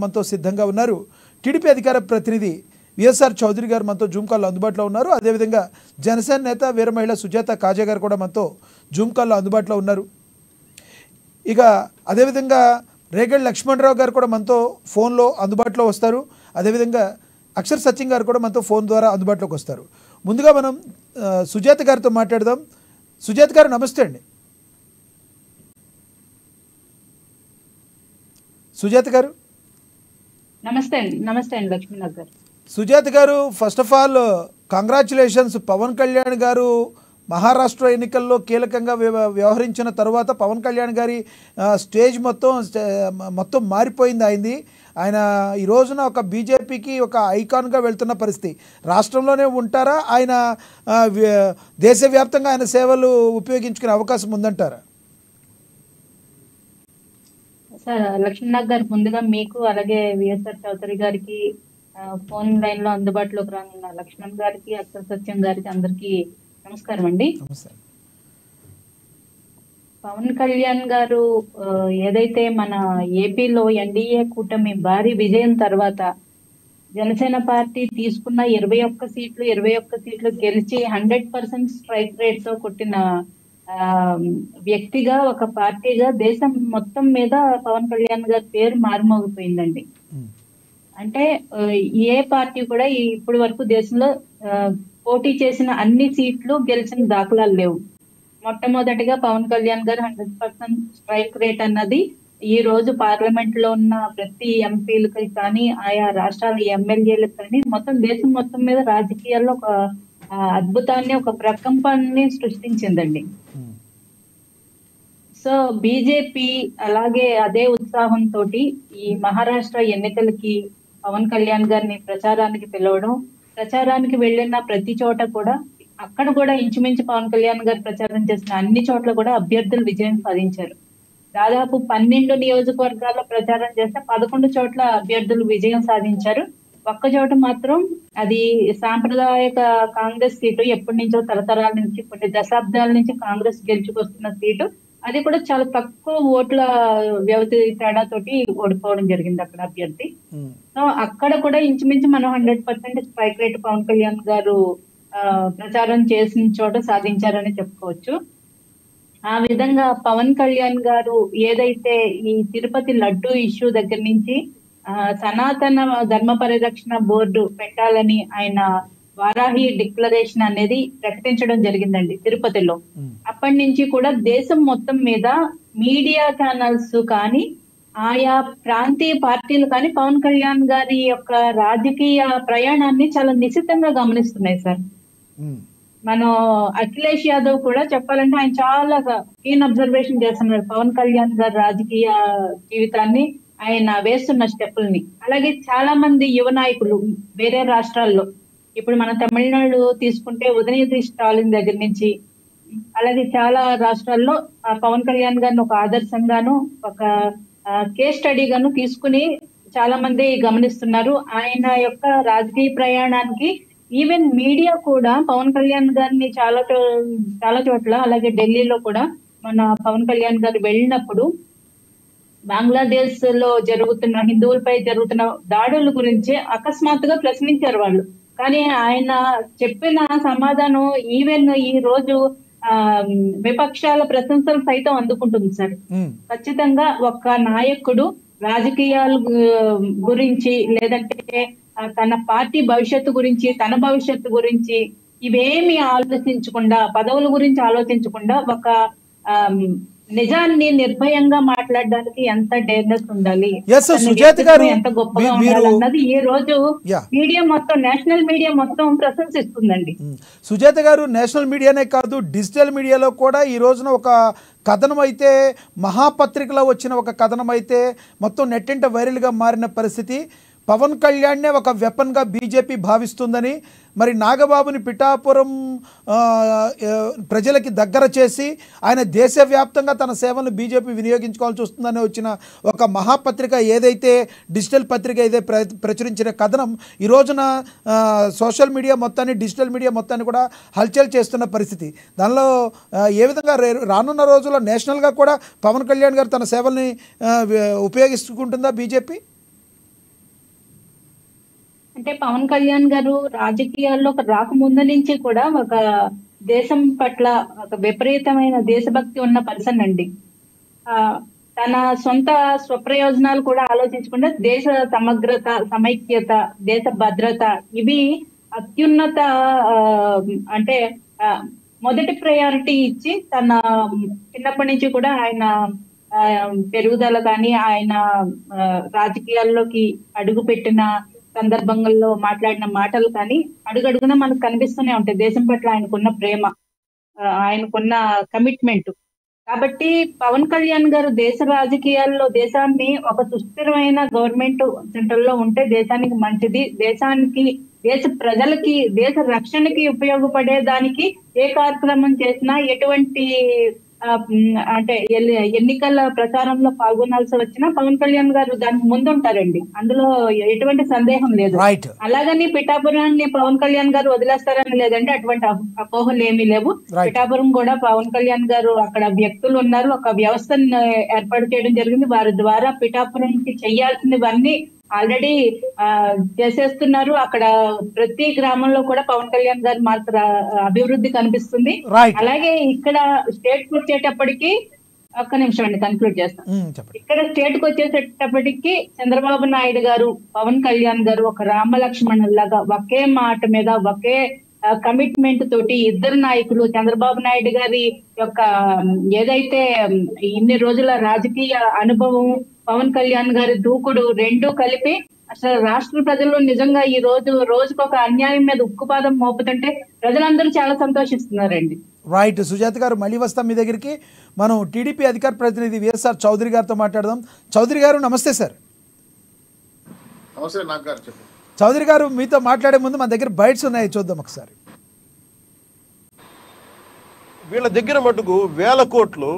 మనతో సిద్ధంగా ఉన్నారు టీడీపీ అధికార ప్రతినిధి విఎస్ఆర్ చౌదరి గారు మనతో జూమ్ కాల్లో అందుబాటులో ఉన్నారు. అదేవిధంగా జనసేన నేత వీర మహిళ సుజాత కాజా గారు కూడా మనతో జూమ్ కాల్లో అందుబాటులో ఉన్నారు. ఇక అదేవిధంగా రేగడి లక్ష్మణరావు గారు కూడా మనతో ఫోన్లో అందుబాటులో వస్తారు. అదేవిధంగా అక్షర్ సచిన్ గారు కూడా మనతో ఫోన్ ద్వారా అందుబాటులోకి వస్తారు. ముందుగా మనం సుజాత గారితో మాట్లాడదాం. సుజాత గారు నమస్తే అండి. సుజాత గారు నమస్తే అండి లక్ష్మీనాథ్ గారు. సుజాత గారు, first of all congratulations. Pawan Kalyan గారు మహారాష్ట్ర ఎన్నికల్లో కీలకంగా వ్యవహరించిన తర్వాత పవన్ కళ్యాణ్ గారి స్టేజ్ మొత్తం మారిపోయింది. ఆయన ఈ రోజున ఒక బీజేపీకి ఒక ఐకాన్గా వెళ్తున్న పరిస్థితి. రాష్ట్రంలోనే ఉంటారా, ఆయన దేశవ్యాప్తంగా ఆయన సేవలు ఉపయోగించుకునే అవకాశం ఉందంటారా? సార్ లక్ష్మీనాథ్ గారు, ముందుగా మీకు అలాగే విఎస్ఆర్ చౌదరి గారికి, ఫోన్ లైన్ లో అందుబాటులోకి రానున్న లక్ష్మణ్ గారికి, అక్షర్ సత్యం గారికి అందరికి నమస్కారం అండి. పవన్ కళ్యాణ్ గారు ఏదైతే మన ఏపీలో ఎన్డీఏ కూటమి భారీ విజయం తర్వాత జనసేన పార్టీ తీసుకున్న 21 సీట్లు గెలిచి 100% స్ట్రైక్ రేట్ తో కొట్టిన వ్యక్తిగా, ఒక పార్టీగా దేశం మొత్తం మీద పవన్ కళ్యాణ్ గారి పేరు మారుమోగిపోయిందండి. అంటే ఏ పార్టీ కూడా ఇప్పటి వరకు దేశంలో పోటీ చేసిన అన్ని సీట్లు గెలిచిన దాఖలాలు లేవు. మొట్టమొదటిగా పవన్ కళ్యాణ్ గారు 100% స్ట్రైక్ రేట్ అన్నది ఈ రోజు పార్లమెంట్ లో ఉన్న ప్రతి ఎంపీలకి కానీ, ఆయా రాష్ట్రాల ఎమ్మెల్యేలకు కానీ, మొత్తం దేశం మొత్తం మీద రాజకీయాల్లో ఒక అద్భుతాన్ని, ఒక ప్రకంపనని సృష్టించిందండి. సో బీజేపీ అలాగే అదే ఉత్సాహంతో ఈ మహారాష్ట్ర ఎన్నికలకి పవన్ కళ్యాణ్ గారిని ప్రచారానికి పిలవడం, ప్రచారానికి వెళ్ళిన ప్రతి చోట కూడా, అక్కడ కూడా ఇంచుమించు పవన్ కళ్యాణ్ గారు ప్రచారం చేసిన అన్ని చోట్ల కూడా అభ్యర్థులు విజయం సాధించారు. దాదాపు 12 నియోజకవర్గాల్లో ప్రచారం చేస్తే 11 చోట్ల అభ్యర్థులు విజయం సాధించారు. ఒక్క చోట మాత్రం అది సాంప్రదాయక కాంగ్రెస్ సీటు, ఎప్పటి నుంచో తరతరాల నుంచి, కొన్ని దశాబ్దాల నుంచి కాంగ్రెస్ గెలుచుకొస్తున్న సీటు, అది కూడా చాలా తక్కువ ఓట్ల వ్యవధి తేడాతోటి ఓడిపోవడం జరిగింది అక్కడ అభ్యర్థి. సో అక్కడ కూడా ఇంచుమించు మనం 100% స్ట్రైక్ రేట్ పవన్ కళ్యాణ్ గారు ప్రచారం చేసిన చోట సాధించారని చెప్పుకోవచ్చు. ఆ విధంగా పవన్ కళ్యాణ్ గారు ఏదైతే ఈ తిరుపతి లడ్డు ఇష్యూ దగ్గర నుంచి సనాతన ధర్మ పరిరక్షణ బోర్డు పెట్టాలని ఆయన వారాహి డిక్లరేషన్ అనేది ప్రకటించడం జరిగిందండి తిరుపతిలో. అప్పటి నుంచి కూడా దేశం మొత్తం మీద మీడియా ఛానల్స్ కానీ, ఆయా ప్రాంతీయ పార్టీలు కానీ పవన్ కళ్యాణ్ గారి యొక్క రాజకీయ ప్రయాణాన్ని చాలా నిశితంగా గమనిస్తున్నాయి సార్. మనం అఖిలేష్ యాదవ్ కూడా చెప్పాలంటే ఆయన చాలా కీన్ అబ్జర్వేషన్ చేస్తున్నారు పవన్ కళ్యాణ్ గారి రాజకీయ జీవితాన్ని, ఆయన వేస్తున్న స్టెప్పుల్ని. అలాగే చాలా మంది యువ నాయకులు వేరే రాష్ట్రాల్లో, ఇప్పుడు మన తమిళనాడు తీసుకుంటే ఉదయనిధి స్టాలిన్ దగ్గర నుంచి, అలాగే చాలా రాష్ట్రాల్లో పవన్ కళ్యాణ్ గారిని ఒక ఆదర్శంగాను, ఒక కేస్ స్టడీగాను తీసుకుని చాలా మంది గమనిస్తున్నారు. ఆయన యొక్క రాజకీయ ప్రయాణానికి ఈవెన్ మీడియా కూడా పవన్ కళ్యాణ్ గారిని చాలా చోట్ల, అలాగే ఢిల్లీలో కూడా మన పవన్ కళ్యాణ్ గారు వెళ్ళినప్పుడు బంగ్లాదేశ్ లో జరుగుతున్న హిందువులపై జరుగుతున్న దాడుల గురించి అకస్మాత్తుగా ప్రశ్నించారు వాళ్ళు. కానీ ఆయన చెప్పిన సమాధానం ఈవెన్ ఈ రోజు విపక్షాల ప్రశంసలు సైతం అందుకుంటుంది సార్. ఖచ్చితంగా ఒక నాయకుడు రాజకీయాల గురించి, లేదంటే తన పార్టీ భవిష్యత్తు గురించి, తన భవిష్యత్తు గురించి ఇవేమి ఆలోచించకుండా, పదవుల గురించి ఆలోచించకుండా ఒక నిజాన్ని నిర్భయంగా మాట్లాడడానికి ఎంత డేర్నెస్ ఉండాలి, ఎంత గొప్పగా ఉండాలి అన్నది ఈ రోజు మీడియా మొత్తం, నేషనల్ మీడియా మొత్తం ప్రశంసిస్తుందండి. సుజాత గారు, నేషనల్ మీడియానే కాదు డిజిటల్ మీడియాలో కూడా ఈ రోజున ఒక కథనం అయితే, మహాపత్రికలో వచ్చిన ఒక కథనం అయితే మొత్తం నెట్టింట వైరల్గా మారిన పరిస్థితి. పవన్ కళ్యాణ్నే ఒక వెపన్గా బీజేపీ భావిస్తుందని, మరి నాగబాబుని పిఠాపురం ప్రజలకి దగ్గర చేసి ఆయన దేశవ్యాప్తంగా తన సేవలను బీజేపీ వినియోగించుకోవాల్సి వస్తుందని వచ్చిన ఒక మహాపత్రిక ఏదైతే, డిజిటల్ పత్రిక ఏదైతే ప్రచురించిన కథనం ఈ రోజున సోషల్ మీడియా మొత్తాన్ని, డిజిటల్ మీడియా మొత్తాన్ని కూడా హల్చల్ చేస్తున్న పరిస్థితి. దానిలో ఏ విధంగా రానున్న రోజుల్లో నేషనల్గా కూడా పవన్ కళ్యాణ్ గారు తన సేవల్ని ఉపయోగించుకుంటుందా బీజేపీ? అంటే పవన్ కళ్యాణ్ గారు రాజకీయాల్లోకి రాకముందు నుంచి కూడా ఒక దేశం పట్ల ఒక విపరీతమైన దేశభక్తి ఉన్న పర్సన్ అండి. ఆ తన సొంత స్వప్రయోజనాలు కూడా ఆలోచించకుండా దేశ సమగ్రత, సమైక్యత, దేశ భద్రత ఇవి అత్యున్నత ఆ, అంటే ఆ, మొదటి ప్రయారిటీ ఇచ్చి తన చిన్నప్పటి నుంచి కూడా ఆయన ఆ, పెరుగుదల కానీ ఆయన ఆ, రాజకీయాల్లోకి అడుగు పెట్టిన సందర్భంలో మాట్లాడిన మాటలు కానీ అడుగడుగునా మనకు కనిపిస్తూనే ఉంటాయి. దేశం పట్ల ఆయనకున్న ప్రేమ, ఆయనకున్న కమిట్మెంట్. కాబట్టి పవన్ కళ్యాణ్ గారు దేశ రాజకీయాల్లో దేశాన్ని ఒక సుస్థిరమైన గవర్నమెంట్ సెంటర్ లో ఉంటే దేశానికి మంచిది, దేశానికి, దేశ ప్రజలకి, దేశ రక్షణకి ఉపయోగపడే దానికి ఏ కార్యక్రమం చేసినా ఎటువంటి అంటే ఎన్నికల ప్రచారంలో పాల్గొనాల్సి వచ్చినా పవన్ కళ్యాణ్ గారు దానికి ముందుంటారండి. అందులో ఎటువంటి సందేహం లేదు. రైట్. అలాగని పిఠాపురాన్ని పవన్ కళ్యాణ్ గారు వదిలేస్తారని లేదంటే అటువంటి అపోహలు ఏమీ లేవు. రైట్. పిఠాపురం కూడా పవన్ కళ్యాణ్ గారు అక్కడ వ్యక్తులు ఉన్నారు, ఒక వ్యవస్థను ఏర్పాటు చేయడం జరిగింది. వారి ద్వారా పిఠాపురంకి చేయాల్సినవన్నీ ఆల్రెడీ చేసేస్తున్నారు. అక్కడ ప్రతి గ్రామంలో కూడా పవన్ కళ్యాణ్ గారు మాత్రం అభివృద్ధి కనిపిస్తుంది. రైట్. అలాగే ఇక్కడ స్టేట్ కు వచ్చేటప్పటికి, ఒక్క నిమిషం అండి కన్క్లూడ్ చేస్తాను. చెప్పండి. ఇక్కడ స్టేట్ కు వచ్చేటప్పటికి చంద్రబాబు నాయుడు గారు, పవన్ కళ్యాణ్ గారు ఒక రామలక్ష్మణుల్లాగా ఒకే మాట మీద ఒకే కమిట్మెంట్ తోటి ఇద్దరు నాయకులు, చంద్రబాబు నాయుడు గారి యొక్క ఏదైతే ఇన్ని రోజుల రాజకీయ అనుభవం, పవన్ కళ్యాణ్ గారి దూకుడు రెండూ కలిపి అసలు రాష్ట్ర ప్రజలు నిజంగా ఈ రోజుకొక అన్యాయం మీద ఉక్కుపాదం మోపుతుంటే ప్రజలందరూ చాలా సంతోషిస్తున్నారండి. రైట్ సుజాత గారు, మళ్ళీ వస్తాం మీ దగ్గరికి. మనం టీడీపీ అధికార ప్రతినిధి విఎస్ఆర్ చౌదరి గారితో మాట్లాడదాం. చౌదరి గారు నమస్తే సార్. నమస్తే నాకు గారు, చెప్పండి. చౌదరి గారు, మీతో మాట్లాడే ముందు మన దగ్గర బైట్స్ ఉన్నాయి, చూద్దాం ఒకసారి. వీళ్ళ దగ్గర మటుకు 1000 కోట్లు